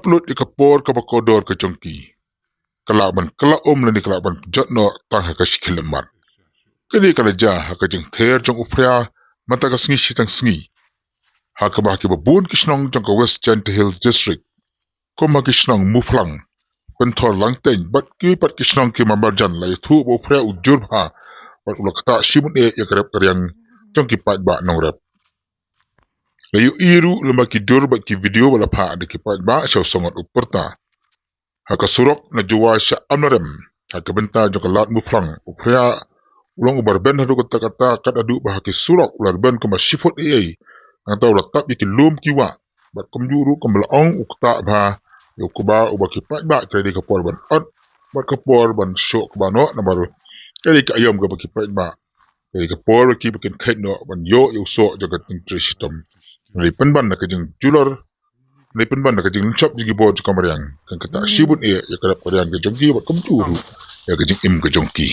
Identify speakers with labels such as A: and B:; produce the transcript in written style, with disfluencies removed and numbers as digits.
A: upload di kapor ka bakodor ka jongki kalaban kala lan di kalaban jatno tang ha ka shikhileman kini kala ja ha ka jeng ther jong upria mata ka sngi shitang sngi ha ka ba ki babun kishnong jong ka West Gentle Hills District koma kishnong muflang pentor langteng bat ki pat kishnong ki mamarjan la thu bo upria ujur ha pat ulakta shimun ya karep karyang jong ki pat ba nong rep layu iru lama ki dur bat ki video wala pa de ki pat ba shaw songot uperta haka surok na juwa sya amrem haka benta jong lat muflang upria ulong ubar ben hadu kata kat adu bah ki surok ular ben kuma shifot ei atau letak ki lum ki wa bat kum juru kum laong ukta ba yokuba ubaki pat ba kredi ka por ban ot bat ka por ban syok ba no na baru kredi ka ayam ka baki pat ba kredi ka por ki bakin kait no ban yo so jaga ting tristom ni penban na kajing julor ni penban na kajing chop jigi bod kamariang kan kata shibun ya karap karyang ka jongki bat kum juru ya kajing im ka jongki